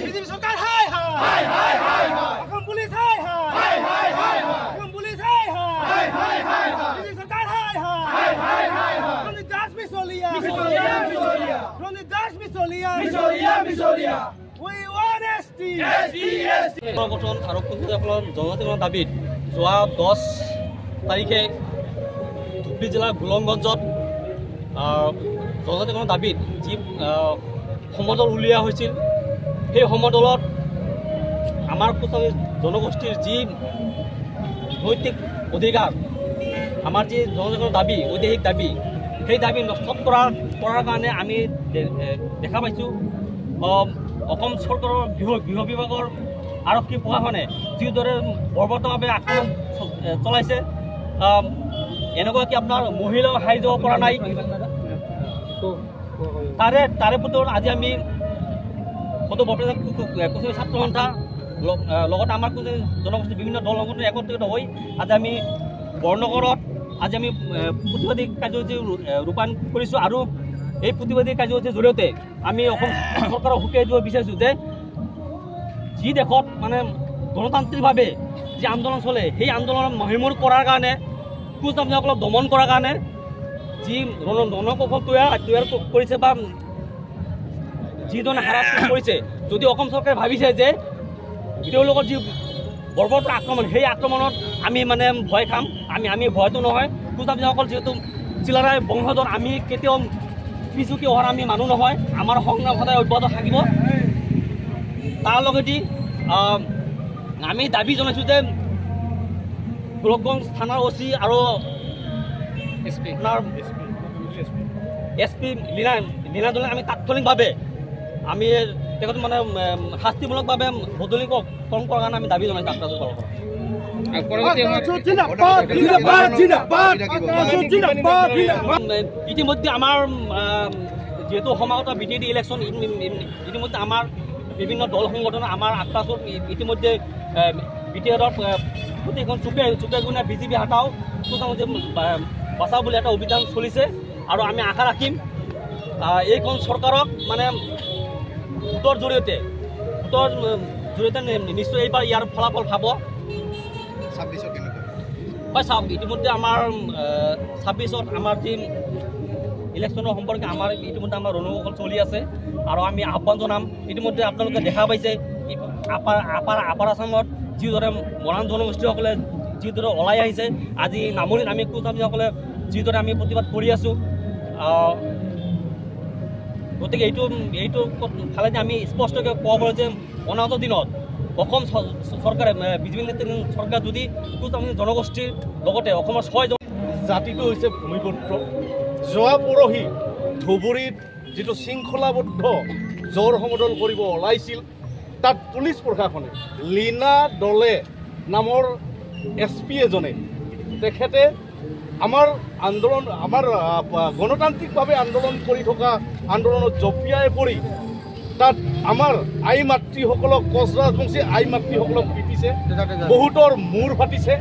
BJP সরকার হাই হাই অসম পুলিশ হাই হাই অসম পুলিশ হাই হাই বিজেপি সরকার হাই হাই রঞ্জিত দাস মিছলিয়া রঞ্জিত দাস মিছলিয়া We want ST! গঠন আৰু কৰ্মীসকলৰ জনজাতিকৰণৰ দাবীত যোৱা 10 তাৰিখে ধুবুৰী জিলাৰ গোলংগঞ্জত জনজাতিকৰণৰ দাবীত যি সমদল উলিওৱা হৈছিল সেই সমদলত আমাৰ কোচাৰী জনগোষ্ঠীৰ যি নৈতিক অধিকাৰ আমাৰ যি জনজাতিকৰণৰ দাবী ঐতিহাসিক দাবী সেই দাবী নষ্ট কৰাৰ কাৰণে আমি দেখা পাইছোঁ অসম চৰকাৰৰ গৃহ বিভাগৰ আৰক্ষী প্ৰশাসনে যিদৰে বৰ্বৰতাভাৱে আক্ৰমণ চলাইছে এনেকুৱা কি আপোনাৰ মহিলাও হাই যাব পৰা নাই তাৰে ভিতৰত আজি আমি ফটো বৰপেটা কুচুৰী ছাত্ৰ সন্থা লগত আমাৰ কুচুৰী জনগোষ্ঠীৰ বিভিন্ন দল সংগঠন একত্ৰিত হৈ আজি আমি বৰনগৰত আজি আমি প্ৰতিবাদী কাৰ্যসূচী ৰূপায়ণ কৰিছোঁ আৰু এই প্ৰতিবাদী কাৰ্যসূচীৰ জৰিয়তে আমি অসম চৰকাৰক সুকিয়াই দিব বিচাৰিছোঁ যে যি দেশত মানে গণতান্ত্ৰিকভাৱে যি আন্দোলন চলে সেই আন্দোলন মহিমূৰ কৰাৰ কাৰণে কুচসকলক দমন কৰাৰ কাৰণে যি ৰণকৌশল তৈয়াৰ কৰিছে বা যিধৰণে হাৰাশাস্তি কৰিছে যদি অসম চৰকাৰে ভাবিছে যে তেওঁলোকৰ যি বৰ্বৰতা আক্ৰমণ সেই আক্ৰমণত আমি মানে ভয় খাম আমি ভয়টো নহয় কুচসকল যিহেতু চিলাৰায় বংশধৰ আমি কেতিয়াও পিছুকি অহাৰ আমি মানুহ নহয় আমাৰ সংগ্ৰাম সদায় অব্যাহত থাকিব তাৰ লগতে আমি দাবী জনাইছোঁ যে গোলকগঞ্জ থানাৰ OC আৰু SP লীনা দলে আমি তাৎক্ষণিকভাৱে আমি তেখেত মানে শাস্তিমূলকভাৱে বদলীকৰণ কৰাৰ কাৰণে আমি দাবী জনাইছোঁ আপোনাৰ চৰকাৰক ইতিমধ্যে আমাৰ যেহেতু সমাগত BTD ইলেকশ্যন ইতিমধ্যে আমাৰ বিভিন্ন দল সংগঠন আমাৰ আত্মাচৰ ইতিমধ্যে BTDৰ গোটেইখন চুকে গুণে BJP হাটাও বচাও বুলি এটা অভিযান চলিছে আৰু আমি আশা ৰাখিম এইখন চৰকাৰক মানে ভোটৰ জৰিয়তে নিশ্চয় এইবাৰ ইয়াৰ ফলাফল পাব হয় চাওক ইতিমধ্যে আমাৰ 26ত আমাৰ যি ইলেকশ্যনৰ সম্পৰ্কে আমাৰ ইতিমধ্যে আমাৰ ৰণকৌশল চলি আছে আৰু আমি আহ্বান জনাম ইতিমধ্যে আপোনালোকে দেখা পাইছে আপাৰ আছামত যিদৰে মৰাণ জনগোষ্ঠীসকলে যিদৰে ওলাই আহিছে আজি নামনিত আমি কুচসকলে যিদৰে আমি প্ৰতিবাদ কৰি আছোঁ গতিকে এইটো ফালেদি আমি স্পষ্টকৈ ক'ব পাৰোঁ যে অনাগত দিনত অসম চৰকাৰে বিজেপি নেতৃত্বাধীন চৰকাৰ যদি জনগোষ্ঠীৰ লগতে অসমৰ 6জন জাতিটো হৈছে ভূমিপুত্ৰ যোৱা পৰহি ধুবুৰীত যিটো শৃংখলাবদ্ধ জোৰ সমদল কৰিব ওলাইছিল তাত পুলিচ প্ৰশাসনে লীনা দলে নামৰ SP এজনে তেখেতে আমাৰ আন্দোলন আমাৰ গণতান্ত্ৰিকভাৱে আন্দোলন কৰি থকা আন্দোলনত জঁপিয়াই পৰি তাত আমাৰ আই মাতৃসকলক কোচ ৰাজবংশী আই মাতৃসকলক পিটিছে বহুতৰ মূৰ ফাটিছে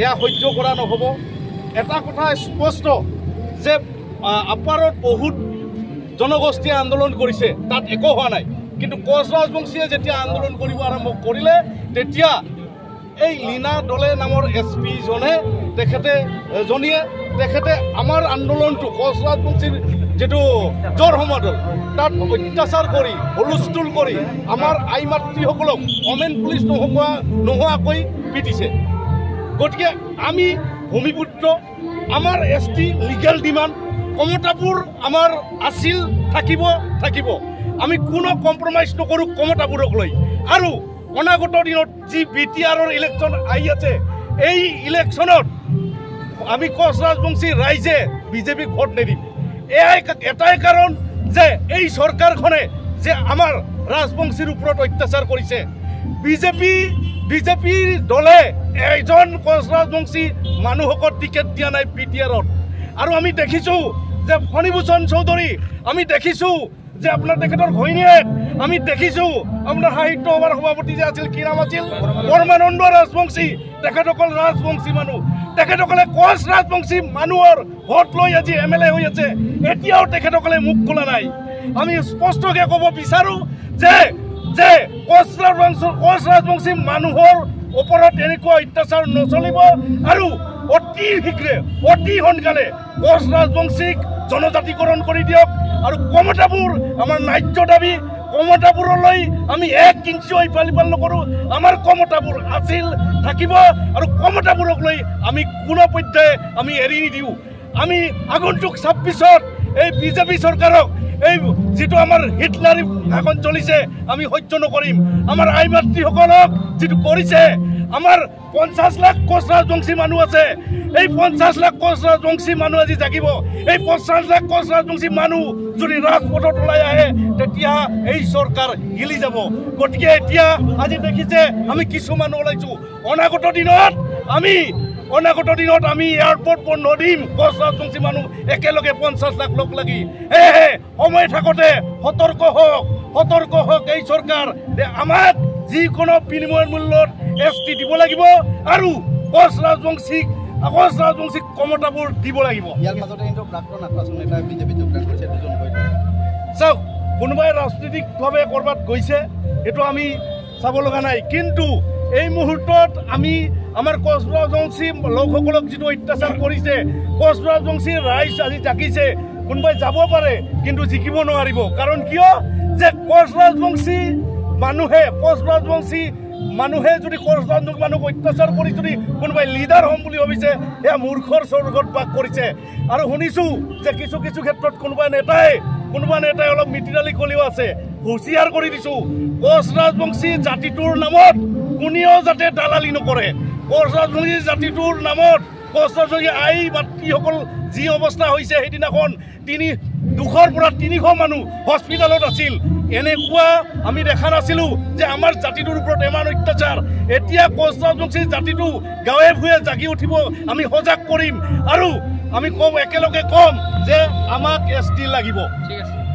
এয়া সহ্য কৰা নহ'ব এটা কথা স্পষ্ট যে আপাৰত বহুত জনগোষ্ঠীয়ে আন্দোলন কৰিছে তাত একো হোৱা নাই কিন্তু কোচ ৰাজবংশীয়ে যেতিয়া আন্দোলন কৰিব আৰম্ভ কৰিলে তেতিয়া এই লীনা দলে নামৰ SP তেখেতে আমাৰ আন্দোলনটো কোচ ৰাজবংশীৰ যেটো জোৰ সমদল তাত অত্যাচাৰ কৰি হুলস্থুল কৰি আমাৰ আই মাতৃসকলক অমেন পুলিচ নোহোৱাকৈ পিটিছে গতিকে আমি ভূমিপুত্ৰ আমাৰ ST লিগেল ডিমাণ্ড কমতাপুৰ আমাৰ আছিল থাকিব আমি কোনো কম্প্ৰমাইজ নকৰোঁ কমতাপুৰক লৈ আৰু অনাগত দিনত যি BTRৰ ইলেকশ্যন আহি আছে এই ইলেকশ্যনত আমি কোচ ৰাজবংশী ৰাইজে বিজেপিক ভোট নিদিম এটাই কাৰণ যে এই চৰকাৰখনে যে আমাৰ ৰাজবংশীৰ ওপৰত অত্যাচাৰ কৰিছে বিজেপিৰ দলে এজন কোচ ৰাজবংশী মানুহক টিকেট দিয়া নাই BTRত আৰু আমি দেখিছোঁ যে ফণীভূষণ চৌধুৰী আমি দেখিছোঁ যে আপোনাৰ তেখেতৰ ঘৈণীয়েক আমি দেখিছোঁ আপোনাৰ সাহিত্য সভাৰ সভাপতি যে আছিল কি নাম আছিল পৰমানন্দ ৰাজবংশী তেখেতসকল ৰাজবংশী মানুহ তেখেতসকলে কোচ ৰাজবংশী মানুহৰ ভোট লৈ আজি MLA হৈ আছে এতিয়াও তেখেতসকলে মুখ খোলা নাই আমি স্পষ্টকৈ ক'ব বিচাৰোঁ যে কোচ ৰাজবংশী মানুহৰ ওপৰত এনেকুৱা অত্যাচাৰ নচলিব আৰু অতি শীঘ্ৰে অতি সোনকালে কোচ ৰাজবংশীক জনজাতিকৰণ কৰি দিয়ক আৰু কমতাপুৰ আমাৰ ন্যায্য দাবী কমতাপুৰলৈ আমি 1 ইঞ্চিও ইফাল নকৰোঁ আমাৰ কমতাপুৰ আছিল থাকিব আৰু কমতাপুৰক লৈ আমি কোনো পৰ্যায়ে আমি এৰি নিদিওঁ আমি আগন্তুক 26ত এই বিজেপি চৰকাৰক এই যেটো আমাৰ হিটলাৰী শাসন চলিছে আমি সহ্য নকৰিম আমাৰ আই মাতৃসকলক যেটো কৰিছে আমাৰ 50 লাখ কোচ ৰাজবংশী মানুহ আছে এই 50 লাখ কোচ ৰাজবংশী মানুহ আজি জাগিব এই 50 লাখ কোচ ৰাজবংশী মানুহ যদি ৰাজপথত ওলাই আহে তেতিয়া এই চৰকাৰ হিলি যাব গতিকে এতিয়া আজি দেখিছে আমি কিছু মানুহ ওলাইছো অনাগত দিনত আমি এয়াৰপোৰ্ট বন্ধ দিম কোচ ৰাজবংশী মানুহ একেলগে 50 লাখ লোক লাগি সময় থাকোঁতে সতৰ্ক হওক এই চৰকাৰ আমাক যিকোনো বিনিময় মূল্যত এছটি দিব লাগিব আৰু কোচ ৰাজবংশীক কমতাপুৰ দিব লাগিব ইয়াৰ মাজতে কিন্তু প্ৰাক্তন আশ্বাসন নেতা বিজেপি যোগদান কৰিছে দুজন চাওক কোনোবাই ৰাজনৈতিকভাৱে ক'ৰবাত গৈছে এইটো আমি চাব লগা নাই কিন্তু এই মুহূৰ্তত আমি আমাৰ কোচ ৰাজবংশী লোকসকলক যিটো অত্যাচাৰ কৰিছে কোচ ৰাজবংশী ৰাইজ আজি জাগিছে কোনোবাই যাব পাৰে কিন্তু জিকিব নোৱাৰিব কাৰণ কিয় যে কোচ ৰাজবংশী মানুহে যদি কোচ ৰাজবংশী মানুহক অত্যাচাৰ কৰি যদি কোনোবাই লিডাৰ হ'ম বুলি ভাবিছে এয়া মূৰ্খৰ স্বৰ্গত বাস কৰিছে আৰু শুনিছোঁ যে কিছু ক্ষেত্ৰত কোনোবা নেতাই অলপ মিতিৰালি কলিও আছে হুঁচিয়াৰ কৰি দিছোঁ কোচ ৰাজবংশী জাতিটোৰ নামত কোনেও যাতে দালালি নকৰে কোচ ৰাজবংশী জাতিটোৰ নামত কোচ ৰাজবংশী আই মাতৃসকল যি অৱস্থা হৈছে সেইদিনাখন 200 পৰা 300 মানুহ হস্পিটেলত আছিল এনেকুৱা আমি দেখা নাছিলোঁ যে আমাৰ জাতিটোৰ ওপৰত ইমান অত্যাচাৰ এতিয়া কোচ ৰাজবংশী জাতিটো গাঁৱে ভূঞে জাগি উঠিব আমি সজাগ কৰিম আৰু আমি একেলগে কম যে আমাক এছটি লাগিব ঠিক আছে